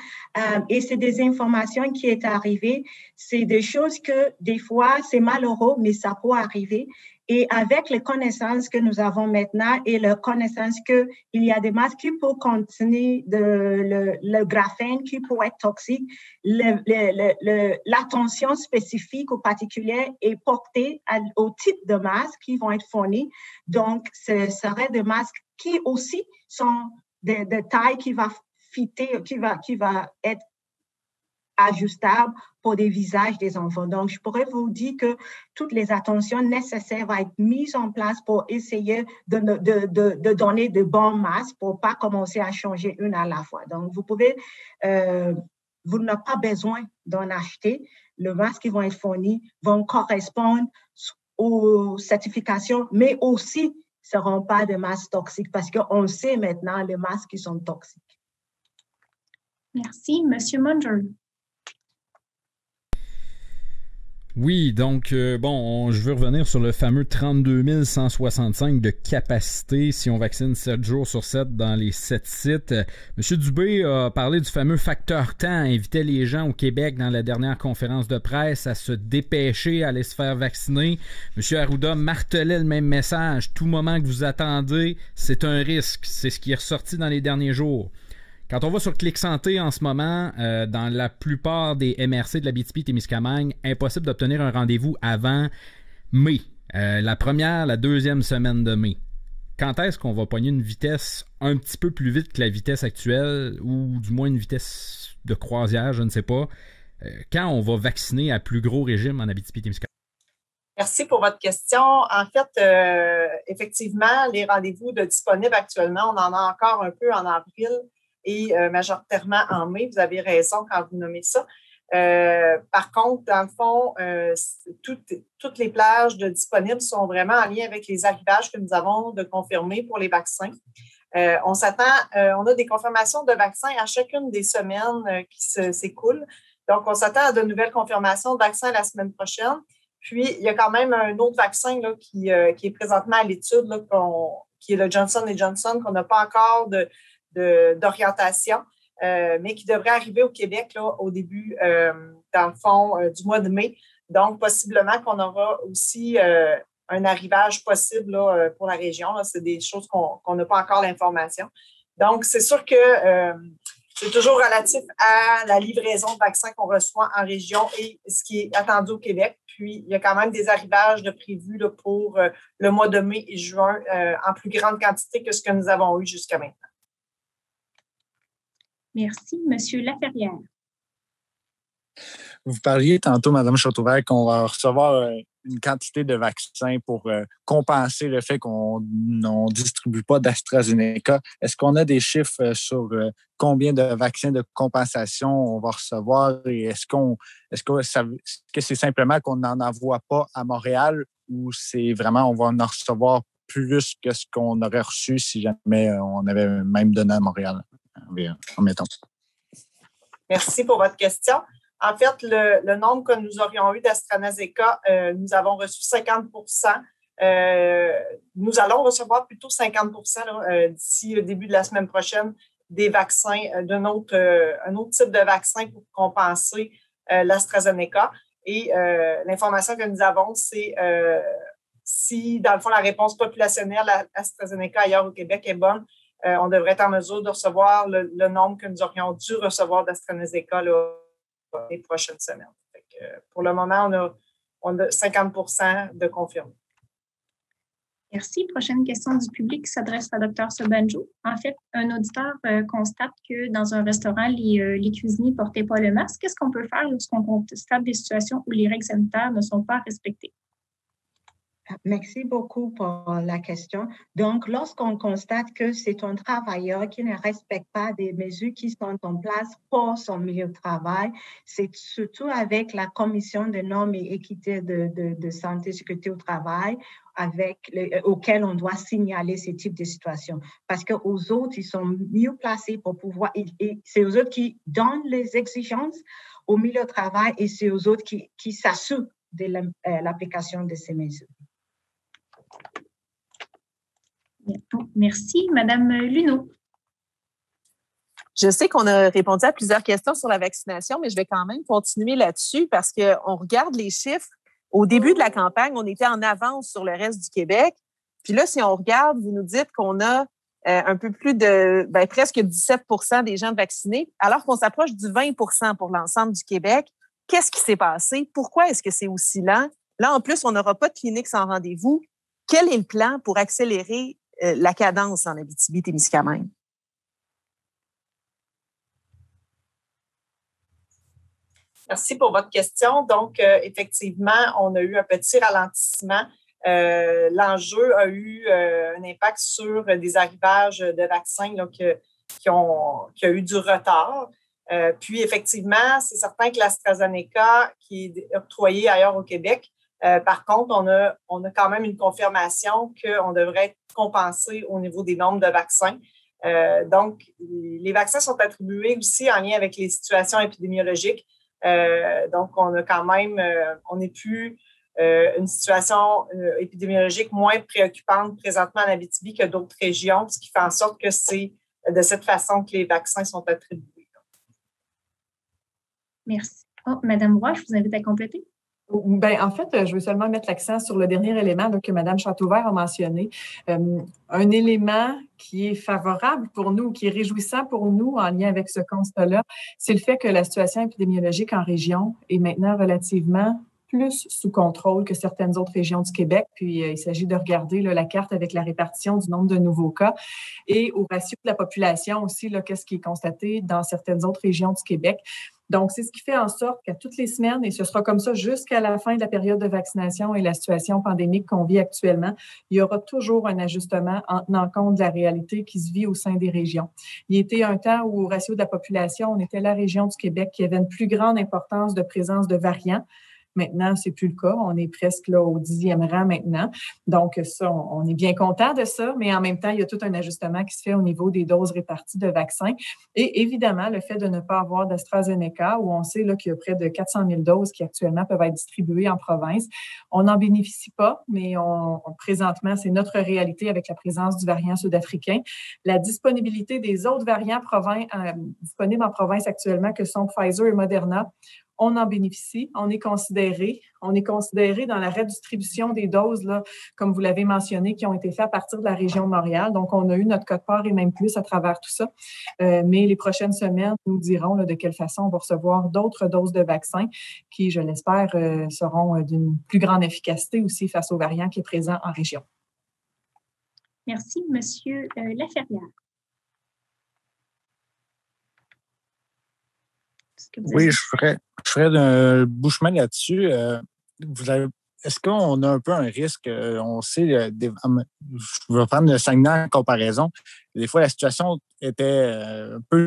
et c'est des informations qui est arrivées. C'est des choses que des fois, c'est malheureux, mais ça peut arriver. Et avec les connaissances que nous avons maintenant et la connaissance qu'il y a des masques qui peuvent contenir le graphène qui peut être toxique, l'attention spécifique ou particulière est portée au type de masques qui vont être fournis. Donc, ce seraient des masques qui aussi sont de taille qui va fitter, qui va être ajustable pour des visages des enfants. Donc, je pourrais vous dire que toutes les attentions nécessaires vont être mises en place pour essayer de donner de bons masques pour pas commencer à changer une à la fois. Donc, vous n'avez pas besoin d'en acheter. Les masques qui vont être fournis vont correspondre aux certifications, mais aussi ne seront pas des masques toxiques parce qu'on sait maintenant les masques qui sont toxiques. Merci. Monsieur Munger. Oui, donc, je veux revenir sur le fameux 32 165 de capacité si on vaccine 7 jours sur 7 dans les 7 sites. M. Dubé a parlé du fameux facteur temps, invitait les gens au Québec dans la dernière conférence de presse à se dépêcher, à aller se faire vacciner. M. Arruda martelait le même message. Tout moment que vous attendez, c'est un risque. C'est ce qui est ressorti dans les derniers jours. Quand on va sur Clic Santé en ce moment, dans la plupart des MRC de l'Abitibi-Témiscamingue, impossible d'obtenir un rendez-vous avant mai. La deuxième semaine de mai. Quand est-ce qu'on va pogner une vitesse un petit peu plus vite que la vitesse actuelle, ou du moins une vitesse de croisière, je ne sais pas, quand on va vacciner à plus gros régime en Abitibi-Témiscamingue? Merci pour votre question. En fait, effectivement, les rendez-vous disponibles actuellement, on en a encore un peu en avril et majoritairement en mai. Vous avez raison quand vous nommez ça. Par contre, dans le fond, toutes les plages disponibles sont vraiment en lien avec les arrivages que nous avons de confirmer pour les vaccins. On a des confirmations de vaccins à chacune des semaines qui s'écoulent. Donc, on s'attend à de nouvelles confirmations de vaccins la semaine prochaine. Puis, il y a quand même un autre vaccin là, qui est présentement à l'étude, là, qui est le Johnson & Johnson, qu'on n'a pas encore d'orientation, mais qui devrait arriver au Québec là, au début, dans le fond, du mois de mai. Donc, possiblement qu'on aura aussi un arrivage possible là, pour la région. Là. C'est des choses qu'on n'a pas encore l'information. Donc, c'est sûr que c'est toujours relatif à la livraison de vaccins qu'on reçoit en région et ce qui est attendu au Québec. Puis, il y a quand même des arrivages de prévus là, pour le mois de mai et juin en plus grande quantité que ce que nous avons eu jusqu'à maintenant. Merci. Monsieur Laferrière. Vous parliez tantôt, Mme Châteauvert, qu'on va recevoir une quantité de vaccins pour compenser le fait qu'on ne distribue pas d'AstraZeneca. Est-ce qu'on a des chiffres sur combien de vaccins de compensation on va recevoir et est-ce que c'est simplement qu'on n'en envoie pas à Montréal ou c'est vraiment on va en recevoir plus que ce qu'on aurait reçu si jamais on avait même donné à Montréal, en mettant. Merci pour votre question. En fait, le nombre que nous aurions eu d'AstraZeneca, nous avons reçu 50 nous allons recevoir plutôt 50 d'ici le début de la semaine prochaine des vaccins, un autre type de vaccin pour compenser l'AstraZeneca. Et l'information que nous avons, c'est si, dans le fond, la réponse populationnelle à AstraZeneca ailleurs au Québec est bonne, on devrait être en mesure de recevoir le nombre que nous aurions dû recevoir d'AstraZeneca là, les prochaines semaines. Pour le moment, on a 50 de confirmés. Merci. Prochaine question du public qui s'adresse à Dr. Sobanjo. En fait, un auditeur constate que dans un restaurant, les cuisiniers ne portaient pas le masque. Qu'est-ce qu'on peut faire lorsqu'on constate des situations où les règles sanitaires ne sont pas respectées? Merci beaucoup pour la question. Donc, lorsqu'on constate que c'est un travailleur qui ne respecte pas des mesures qui sont en place pour son milieu de travail, c'est surtout avec la Commission de normes et équité de santé et sécurité au travail auquel on doit signaler ce type de situation. Parce qu'aux autres, ils sont mieux placés pour pouvoir... Et c'est aux autres qui donnent les exigences au milieu de travail et c'est aux autres qui s'assurent de l'application de ces mesures. Merci. Madame Luneau. Je sais qu'on a répondu à plusieurs questions sur la vaccination, mais je vais quand même continuer là-dessus parce qu'on regarde les chiffres. Au début de la campagne, on était en avance sur le reste du Québec. Puis là, si on regarde, vous nous dites qu'on a un peu plus de presque 17 % des gens vaccinés, alors qu'on s'approche du 20 % pour l'ensemble du Québec. Qu'est-ce qui s'est passé? Pourquoi est-ce que c'est aussi lent? Là, en plus, on n'aura pas de clinique sans rendez-vous. Quel est le plan pour accélérer la cadence en Abitibi-Témiscamingue? Merci pour votre question. Donc, effectivement, on a eu un petit ralentissement. L'enjeu a eu un impact sur des arrivages de vaccins là, qui a eu du retard. Puis, effectivement, c'est certain que l'AstraZeneca, qui est octroyé ailleurs au Québec, par contre, on a quand même une confirmation qu'on devrait être compensé au niveau des nombres de vaccins. Donc, les vaccins sont attribués aussi en lien avec les situations épidémiologiques. Donc, on a quand même, on n'est plus une situation épidémiologique moins préoccupante présentement en Abitibi que d'autres régions, ce qui fait en sorte que c'est de cette façon que les vaccins sont attribués. Merci. Madame Roy, je vous invite à compléter. Bien, en fait, je veux seulement mettre l'accent sur le dernier élément que Mme Châteauvert a mentionné. Un élément qui est favorable pour nous, qui est réjouissant pour nous en lien avec ce constat-là, c'est le fait que la situation épidémiologique en région est maintenant relativement plus sous contrôle que certaines autres régions du Québec. Puis, il s'agit de regarder la carte avec la répartition du nombre de nouveaux cas et au ratio de la population aussi, qu'est-ce qui est constaté dans certaines autres régions du Québec. Donc, c'est ce qui fait en sorte qu'à toutes les semaines, et ce sera comme ça jusqu'à la fin de la période de vaccination et la situation pandémique qu'on vit actuellement, il y aura toujours un ajustement en tenant compte de la réalité qui se vit au sein des régions. Il y était un temps où, au ratio de la population, on était la région du Québec qui avait une plus grande importance de présence de variants. Maintenant, c'est plus le cas. On est presque là au 10e rang maintenant. Donc, ça, on est bien content de ça, mais en même temps, il y a tout un ajustement qui se fait au niveau des doses réparties de vaccins. Et évidemment, le fait de ne pas avoir d'AstraZeneca, où on sait là, qu'il y a près de 400 000 doses qui actuellement peuvent être distribuées en province, on n'en bénéficie pas, mais présentement, c'est notre réalité avec la présence du variant sud-africain. La disponibilité des autres variants disponibles en province actuellement, que sont Pfizer et Moderna, on en bénéficie, on est considéré dans la redistribution des doses, là, comme vous l'avez mentionné, qui ont été faites à partir de la région de Montréal. Donc, on a eu notre quote-part et même plus à travers tout ça. Mais les prochaines semaines nous diront là, de quelle façon on va recevoir d'autres doses de vaccins qui, je l'espère, seront d'une plus grande efficacité aussi face aux variants qui est présent en région. Merci, Monsieur Laferrière. Oui, je ferais un bouchement là-dessus. Est-ce qu'on a un peu un risque? On sait, je vais prendre le Saguenay en comparaison. Des fois, la situation était un peu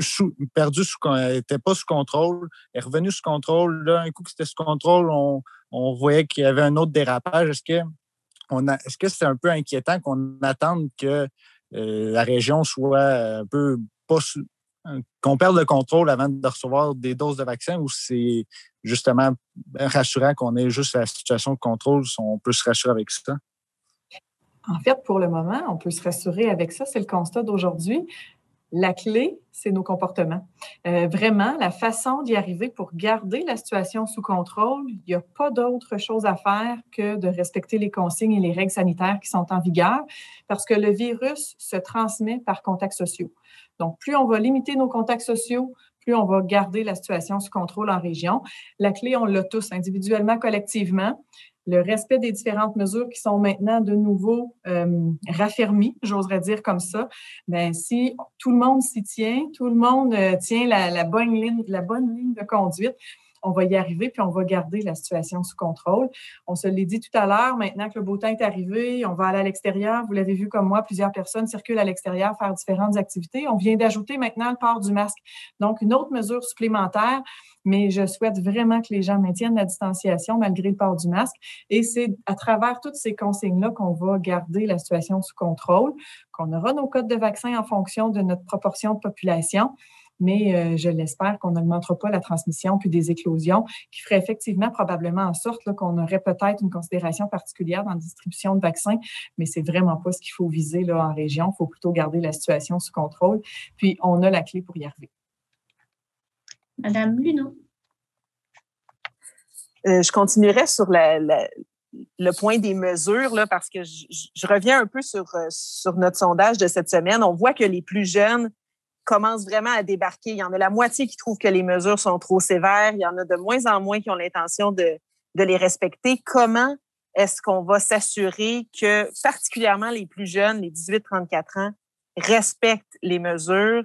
était pas sous contrôle, est revenue sous contrôle. Là, un coup que c'était sous contrôle, on voyait qu'il y avait un autre dérapage. Est-ce que c'est un peu inquiétant qu'on attende que la région soit un peu qu'on perde le contrôle avant de recevoir des doses de vaccin, ou c'est justement rassurant qu'on ait juste la situation de contrôle, on peut se rassurer avec ça? En fait, pour le moment, on peut se rassurer avec ça. C'est le constat d'aujourd'hui. La clé, c'est nos comportements. Vraiment, la façon d'y arriver pour garder la situation sous contrôle, il n'y a pas d'autre chose à faire que de respecter les consignes et les règles sanitaires qui sont en vigueur, parce que le virus se transmet par contacts sociaux. Donc, plus on va limiter nos contacts sociaux, plus on va garder la situation sous contrôle en région. La clé, on l'a tous, individuellement, collectivement. Le respect des différentes mesures qui sont maintenant de nouveau raffermies, j'oserais dire comme ça. Bien, si tout le monde s'y tient, tout le monde tient la bonne ligne de conduite, on va y arriver, puis on va garder la situation sous contrôle. On se l'est dit tout à l'heure, maintenant que le beau temps est arrivé, on va aller à l'extérieur. Vous l'avez vu comme moi, plusieurs personnes circulent à l'extérieur faire différentes activités. On vient d'ajouter maintenant le port du masque. Donc, une autre mesure supplémentaire, mais je souhaite vraiment que les gens maintiennent la distanciation malgré le port du masque. Et c'est à travers toutes ces consignes-là qu'on va garder la situation sous contrôle, qu'on aura nos codes de vaccins en fonction de notre proportion de population. Mais je l'espère qu'on n'augmentera pas la transmission puis des éclosions qui ferait effectivement probablement en sorte là, qu'on aurait peut-être une considération particulière dans la distribution de vaccins, mais c'est vraiment pas ce qu'il faut viser là, en région. Il faut plutôt garder la situation sous contrôle. Puis, on a la clé pour y arriver. Madame Luneau. Je continuerai sur le point des mesures, là, parce que je reviens un peu sur notre sondage de cette semaine. On voit que les plus jeunes commencent vraiment à débarquer. Il y en a la moitié qui trouvent que les mesures sont trop sévères. Il y en a de moins en moins qui ont l'intention de les respecter. Comment est-ce qu'on va s'assurer que, particulièrement les plus jeunes, les 18-34 ans, respectent les mesures,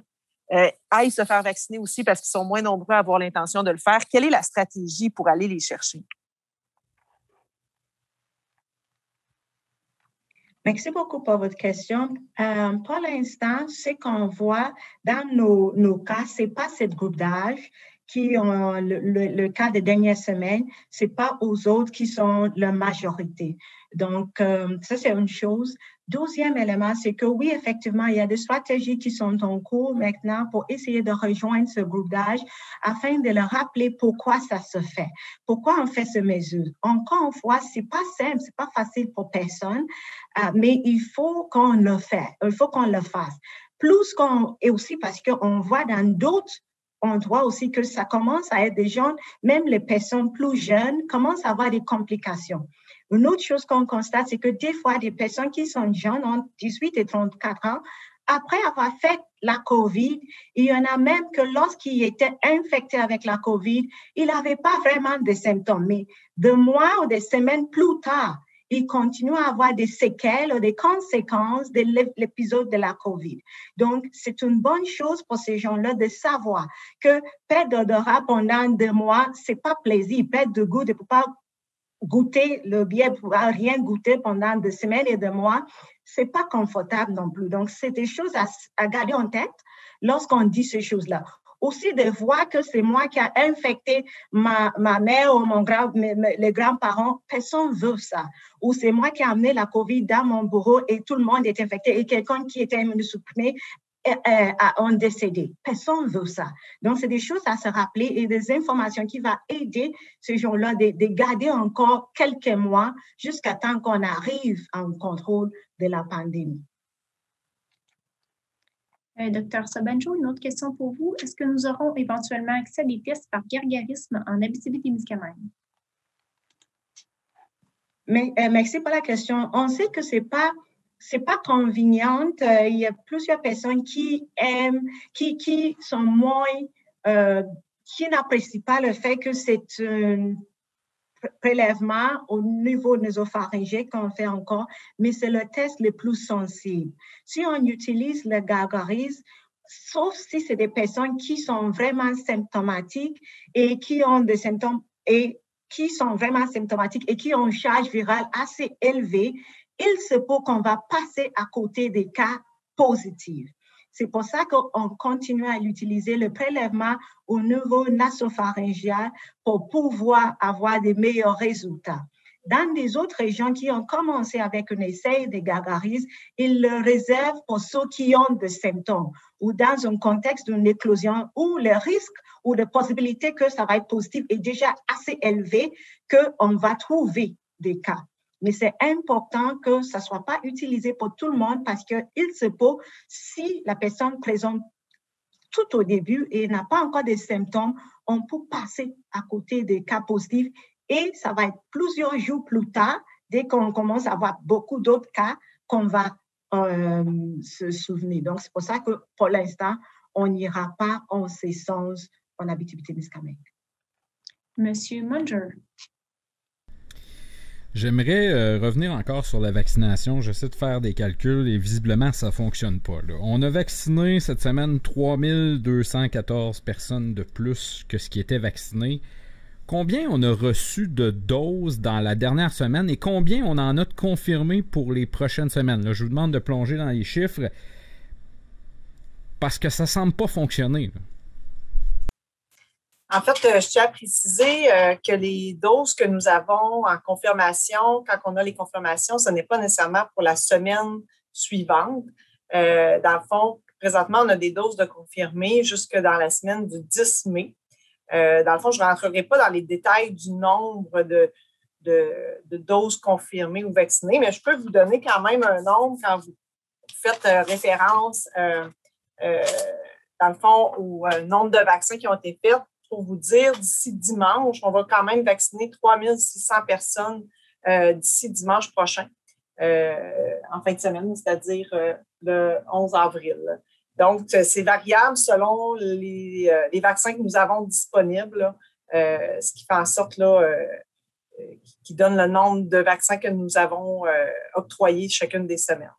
aillent se faire vacciner aussi parce qu'ils sont moins nombreux à avoir l'intention de le faire? Quelle est la stratégie pour aller les chercher? Merci beaucoup pour votre question. Pour l'instant, ce qu'on voit dans nos cas, ce n'est pas ce groupe d'âge qui ont le cas des dernières semaines, ce n'est pas aux autres qui sont la majorité. Donc, ça, c'est une chose. Deuxième élément, c'est que oui, effectivement, il y a des stratégies qui sont en cours maintenant pour essayer de rejoindre ce groupe d'âge afin de leur rappeler pourquoi ça se fait, pourquoi on fait ces mesures. Encore une fois, c'est pas simple, c'est pas facile pour personne, mais il faut qu'on le fasse, il faut qu'on le fasse. Et aussi parce qu'on voit dans d'autres endroits aussi que ça commence à être des gens, même les personnes plus jeunes commencent à avoir des complications. Une autre chose qu'on constate, c'est que des fois, des personnes qui sont jeunes, entre 18 et 34 ans, après avoir fait la COVID, il y en a même que lorsqu'ils étaient infectés avec la COVID, ils n'avaient pas vraiment de symptômes, mais de mois ou des semaines plus tard, ils continuent à avoir des séquelles ou des conséquences de l'épisode de la COVID. Donc, c'est une bonne chose pour ces gens-là de savoir que perdre d'odorat pendant 2 mois, c'est pas plaisir. Perdre de goût, de ne pas goûter le bien, pouvoir rien goûter pendant 2 semaines et 2 mois, c'est pas confortable non plus. Donc, c'est des choses à garder en tête lorsqu'on dit ces choses-là. aussi de voir que c'est moi qui a infecté ma mère ou les grands-parents. Personne ne veut ça. Ou c'est moi qui ai amené la COVID dans mon bureau et tout le monde est infecté et quelqu'un qui était immunosupprimé ont décédé. Personne ne veut ça. Donc, c'est des choses à se rappeler et des informations qui vont aider ces gens-là de garder encore quelques mois jusqu'à temps qu'on arrive à un contrôle de la pandémie. Docteur Sobanjo, une autre question pour vous. Est-ce que nous aurons éventuellement accès à des tests par gargarisme en Abitibi-Témiscamingue? Merci pour la question. On sait que c'est pas convenient. Il y a plusieurs personnes qui aiment, qui sont moins, qui n'apprécient pas le fait que c'est un prélèvement au niveau nasopharyngé qu'on fait encore, mais c'est le test le plus sensible. Si on utilise le gargarisme, sauf si c'est des personnes qui sont vraiment symptomatiques et qui ont des symptômes et qui sont vraiment symptomatiques et qui ont une charge virale assez élevée, il se peut qu'on va passer à côté des cas positifs. C'est pour ça qu'on continue à utiliser le prélèvement au niveau nasopharyngéal pour pouvoir avoir des meilleurs résultats. Dans les autres régions qui ont commencé avec un essai de gargarisme, ils le réservent pour ceux qui ont des symptômes ou dans un contexte d'une éclosion où le risque ou la possibilité que ça va être positif est déjà assez élevé qu'on va trouver des cas. Mais c'est important que ça ne soit pas utilisé pour tout le monde parce qu'il se peut, si la personne présente tout au début et n'a pas encore des symptômes, on peut passer à côté des cas positifs et ça va être plusieurs jours plus tard, dès qu'on commence à avoir beaucoup d'autres cas, qu'on va se souvenir. Donc, c'est pour ça que pour l'instant, on n'ira pas en ce sens en Abitibi-Témiscamingue. Monsieur Munger. J'aimerais revenir encore sur la vaccination. J'essaie de faire des calculs et visiblement, ça ne fonctionne pas. Là. On a vacciné cette semaine 3214 personnes de plus que ce qui était vacciné. Combien on a reçu de doses dans la dernière semaine et combien on en a de confirmés pour les prochaines semaines? Là, je vous demande de plonger dans les chiffres parce que ça ne semble pas fonctionner. Là. En fait, je tiens à préciser que les doses que nous avons en confirmation, quand on a les confirmations, ce n'est pas nécessairement pour la semaine suivante. Dans le fond, présentement, on a des doses de confirmées jusque dans la semaine du 10 mai. Dans le fond, je ne rentrerai pas dans les détails du nombre de doses confirmées ou vaccinées, mais je peux vous donner quand même un nombre quand vous faites référence, dans le fond, au nombre de vaccins qui ont été faits. Pour vous dire, d'ici dimanche, on va quand même vacciner 3600 personnes d'ici dimanche prochain, en fin de semaine, c'est-à-dire le 11 avril. Donc, c'est variable selon les vaccins que nous avons disponibles, ce qui fait en sorte qui donne le nombre de vaccins que nous avons octroyés chacune des semaines.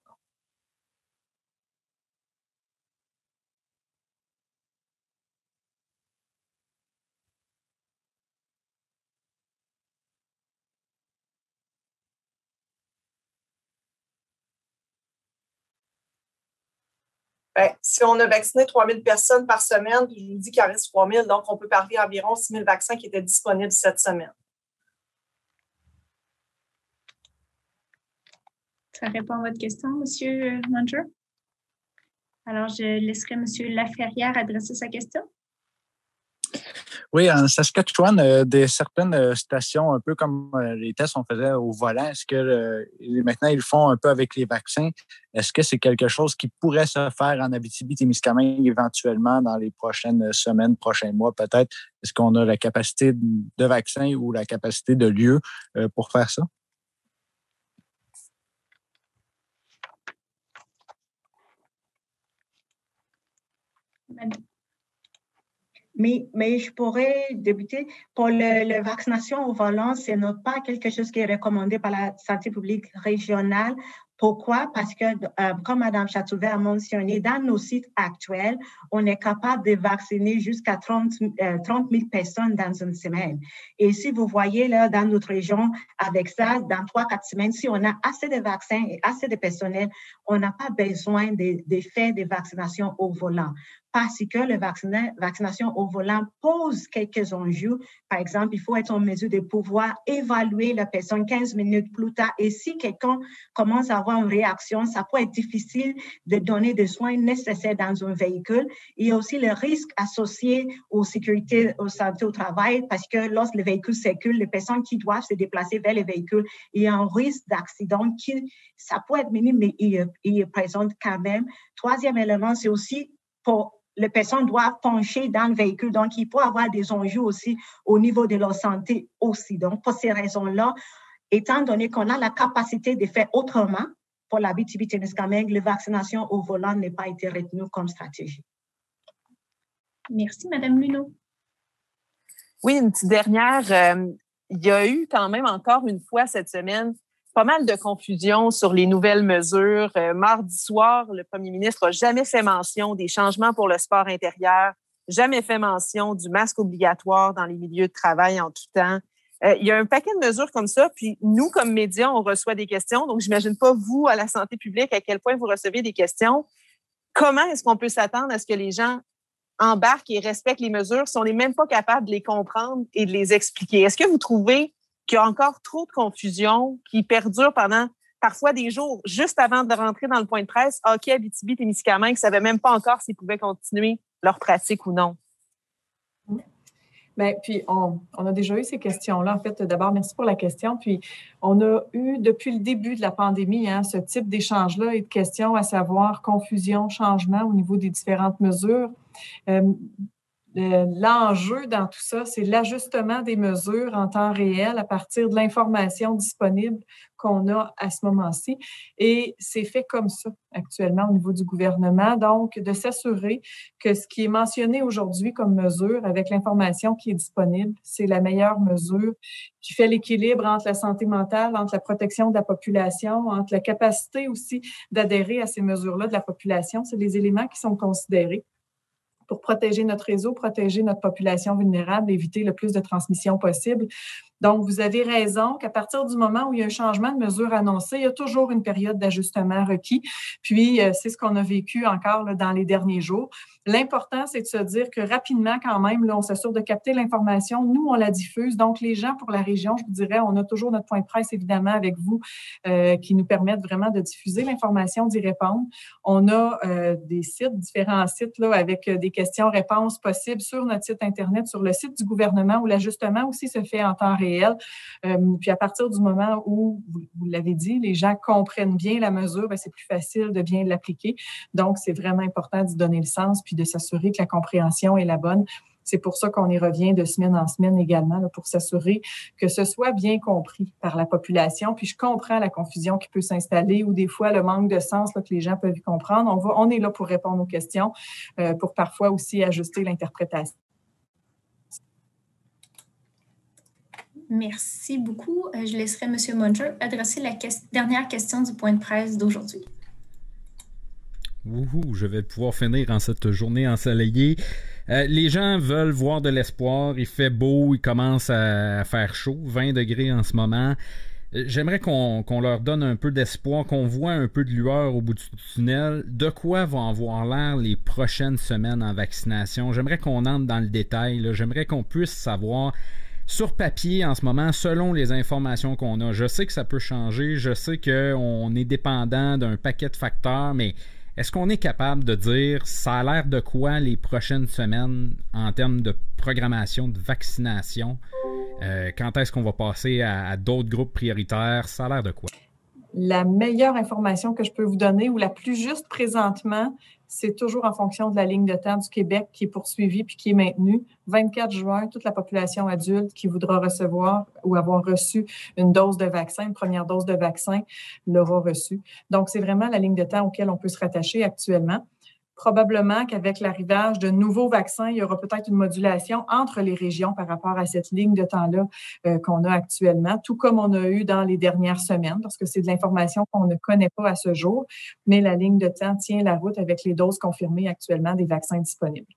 Bien, si on a vacciné 3000 personnes par semaine, puis je vous dis qu'il en reste 3000, donc on peut parler d'environ 6000 vaccins qui étaient disponibles cette semaine. Ça répond à votre question, M. Munger? Alors, je laisserai M. Laferrière adresser sa question. Oui, en Saskatchewan, certaines stations, un peu comme les tests qu'on faisait au volant, est-ce que maintenant ils le font un peu avec les vaccins? Est-ce que c'est quelque chose qui pourrait se faire en Abitibi-Témiscamingue éventuellement dans les prochaines semaines, prochains mois peut-être? Est-ce qu'on a la capacité de vaccin ou la capacité de lieu pour faire ça? Mais je pourrais débuter. Pour la vaccination au volant, ce n'est pas quelque chose qui est recommandé par la santé publique régionale Pourquoi? Parce que, comme Mme Chateauvet a mentionné, dans nos sites actuels, on est capable de vacciner jusqu'à 30 000 personnes dans une semaine. Et si vous voyez là, dans notre région, avec ça, dans 3-4 semaines, si on a assez de vaccins et assez de personnel, on n'a pas besoin de faire des vaccinations au volant. Parce que la vaccination au volant pose quelques enjeux. Par exemple, il faut être en mesure de pouvoir évaluer la personne 15 minutes plus tard. Et si quelqu'un commence à avoir une réaction, ça peut être difficile de donner des soins nécessaires dans un véhicule. Il y a aussi le risque associé aux sécurités, aux santé au travail, parce que lorsque le véhicule circule, les personnes qui doivent se déplacer vers le véhicule, il y a un risque d'accident qui, ça peut être minime, mais il est présent quand même. Troisième élément, c'est aussi pour les personnes doivent pencher dans le véhicule. Donc, il peut y avoir des enjeux aussi au niveau de leur santé aussi. Donc, pour ces raisons-là, étant donné qu'on a la capacité de faire autrement, pour l'Abitibi-Témiscamingue, la vaccination au volant n'a pas été retenue comme stratégie. Merci, Mme Luneau. Oui, une petite dernière. Il y a eu quand même encore une fois cette semaine pas mal de confusion sur les nouvelles mesures. Mardi soir, le premier ministre n'a jamais fait mention des changements pour le sport intérieur, jamais fait mention du masque obligatoire dans les milieux de travail en tout temps. Il y a un paquet de mesures comme ça, puis nous, comme médias, on reçoit des questions. Donc, j'imagine pas, vous, à la santé publique, à quel point vous recevez des questions. Comment est-ce qu'on peut s'attendre à ce que les gens embarquent et respectent les mesures si on n'est même pas capable de les comprendre et de les expliquer? Est-ce que vous trouvez qu'il y a encore trop de confusion qui perdure pendant parfois des jours, juste avant de rentrer dans le point de presse? Hockey Abitibi-Témiscamingue ne savaient même pas encore s'ils pouvaient continuer leur pratique ou non. Bien, puis, on a déjà eu ces questions-là. En fait, d'abord, merci pour la question. Puis, on a eu, depuis le début de la pandémie, ce type d'échange-là et de questions, à savoir confusion, changement au niveau des différentes mesures. L'enjeu dans tout ça, c'est l'ajustement des mesures en temps réel à partir de l'information disponible qu'on a à ce moment-ci. Et c'est fait comme ça actuellement au niveau du gouvernement. Donc, de s'assurer que ce qui est mentionné aujourd'hui comme mesure avec l'information qui est disponible, c'est la meilleure mesure qui fait l'équilibre entre la santé mentale, entre la protection de la population, entre la capacité aussi d'adhérer à ces mesures-là de la population. C'est les éléments qui sont considérés pour protéger notre réseau, protéger notre population vulnérable, éviter le plus de transmission possible. Donc, vous avez raison qu'à partir du moment où il y a un changement de mesure annoncé, il y a toujours une période d'ajustement requis. Puis, c'est ce qu'on a vécu encore là, dans les derniers jours. L'important, c'est de se dire que rapidement, quand même, là, on s'assure de capter l'information. Nous, on la diffuse. Donc, les gens pour la région, je vous dirais, on a toujours notre point de presse, évidemment, avec vous, qui nous permettent vraiment de diffuser l'information, d'y répondre. On a des sites, différents sites, là, avec des questions-réponses possibles sur notre site Internet, sur le site du gouvernement, où l'ajustement aussi se fait en temps réel. Puis à partir du moment où, vous l'avez dit, les gens comprennent bien la mesure, bien, c'est plus facile de bien l'appliquer. Donc, c'est vraiment important d'y donner le sens puis de s'assurer que la compréhension est la bonne. C'est pour ça qu'on y revient de semaine en semaine également, là, pour s'assurer que ce soit bien compris par la population. Puis je comprends la confusion qui peut s'installer ou des fois le manque de sens là, que les gens peuvent y comprendre. On est là pour répondre aux questions, pour parfois aussi ajuster l'interprétation. Merci beaucoup. Je laisserai M. Munger adresser la dernière question du point de presse d'aujourd'hui. Je vais pouvoir finir en cette journée ensoleillée. Les gens veulent voir de l'espoir. Il fait beau, il commence à faire chaud, 20 degrés en ce moment. J'aimerais qu'on leur donne un peu d'espoir, qu'on voit un peu de lueur au bout du tunnel. De quoi vont avoir l'air les prochaines semaines en vaccination? J'aimerais qu'on entre dans le détail. Là. J'aimerais qu'on puisse savoir sur papier en ce moment, selon les informations qu'on a. Je sais que ça peut changer, je sais qu'on est dépendant d'un paquet de facteurs, mais est-ce qu'on est capable de dire ça a l'air de quoi les prochaines semaines en termes de programmation de vaccination? Quand est-ce qu'on va passer à d'autres groupes prioritaires? Ça a l'air de quoi? La meilleure information que je peux vous donner, ou la plus juste présentement, c'est toujours en fonction de la ligne de temps du Québec qui est poursuivie puis qui est maintenue. 24 juin, toute la population adulte qui voudra recevoir ou avoir reçu une dose de vaccin, une première dose de vaccin, l'aura reçue. Donc, c'est vraiment la ligne de temps auquel on peut se rattacher actuellement. Probablement qu'avec l'arrivage de nouveaux vaccins, il y aura peut-être une modulation entre les régions par rapport à cette ligne de temps-là qu'on a actuellement, tout comme on a eu dans les dernières semaines, parce que c'est de l'information qu'on ne connaît pas à ce jour, mais la ligne de temps tient la route avec les doses confirmées actuellement des vaccins disponibles.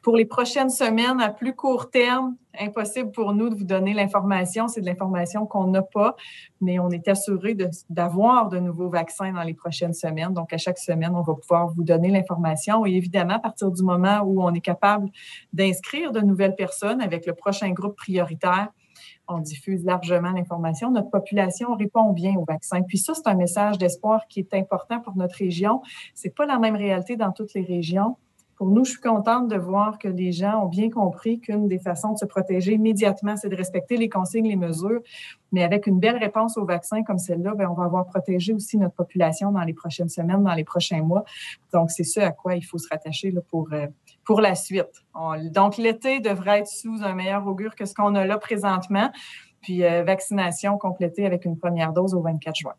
Pour les prochaines semaines, à plus court terme, impossible pour nous de vous donner l'information. C'est de l'information qu'on n'a pas, mais on est assuré d'avoir de nouveaux vaccins dans les prochaines semaines. Donc, à chaque semaine, on va pouvoir vous donner l'information. Et évidemment, à partir du moment où on est capable d'inscrire de nouvelles personnes avec le prochain groupe prioritaire, on diffuse largement l'information. Notre population répond bien aux vaccins. Puis ça, c'est un message d'espoir qui est important pour notre région. C'est pas la même réalité dans toutes les régions. Pour nous, je suis contente de voir que les gens ont bien compris qu'une des façons de se protéger immédiatement, c'est de respecter les consignes, les mesures. Mais avec une belle réponse au vaccin comme celle-là, bien, on va avoir protégé aussi notre population dans les prochaines semaines, dans les prochains mois. Donc, c'est ce à quoi il faut se rattacher là, pour la suite. Donc, l'été devrait être sous un meilleur augure que ce qu'on a là présentement. Puis, vaccination complétée avec une première dose au 24 juin.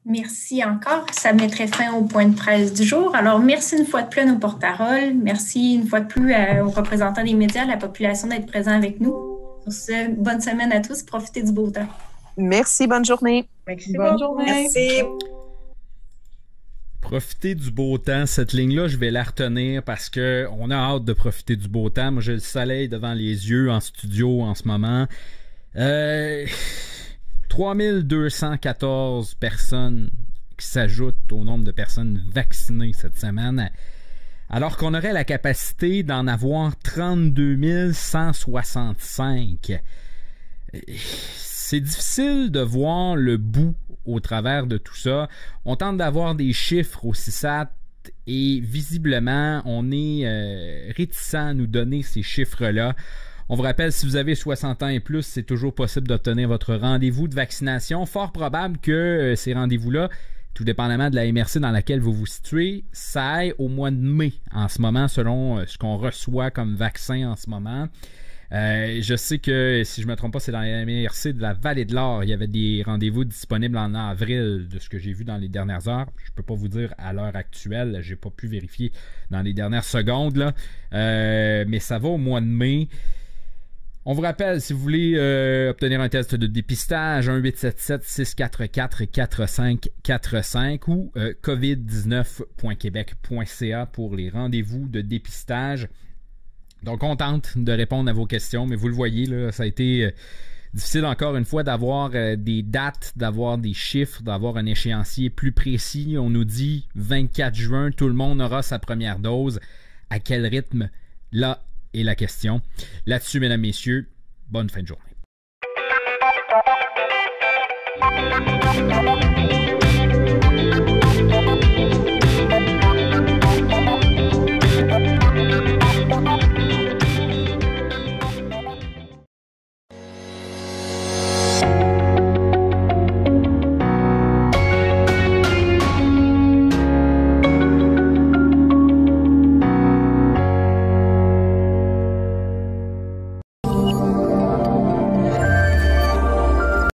Merci encore. Ça mettrait fin au point de presse du jour. Alors, merci une fois de plus à nos porte-paroles. Merci une fois de plus aux représentants des médias, à la population d'être présents avec nous. Sur ce, bonne semaine à tous. Profitez du beau temps. Merci. Bonne journée. Merci. Bonne journée. Merci. Profiter du beau temps, cette ligne-là, je vais la retenir parce qu'on a hâte de profiter du beau temps. Moi, j'ai le soleil devant les yeux en studio en ce moment. 3214 personnes qui s'ajoutent au nombre de personnes vaccinées cette semaine, alors qu'on aurait la capacité d'en avoir 32 165. C'est difficile de voir le bout au travers de tout ça. On tente d'avoir des chiffres au CISAT et visiblement, on est réticent à nous donner ces chiffres-là. On vous rappelle, si vous avez 60 ans et plus, c'est toujours possible d'obtenir votre rendez-vous de vaccination. Fort probable que ces rendez-vous-là, tout dépendamment de la MRC dans laquelle vous vous situez, ça aille au mois de mai en ce moment, selon ce qu'on reçoit comme vaccin en ce moment. Je sais que, si je ne me trompe pas, c'est dans la MRC de la Vallée-de-l'Or. Il y avait des rendez-vous disponibles en avril, de ce que j'ai vu dans les dernières heures. Je ne peux pas vous dire à l'heure actuelle. Je n'ai pas pu vérifier dans les dernières secondes, là. Mais ça va au mois de mai. On vous rappelle, si vous voulez obtenir un test de dépistage, 1-877-644-4545 ou covid19.quebec.ca pour les rendez-vous de dépistage. Donc, on tente de répondre à vos questions, mais vous le voyez, là, ça a été difficile encore une fois d'avoir des dates, d'avoir des chiffres, d'avoir un échéancier plus précis. On nous dit 24 juin, tout le monde aura sa première dose. À quel rythme? Là est la question. Là-dessus, mesdames, messieurs, bonne fin de journée.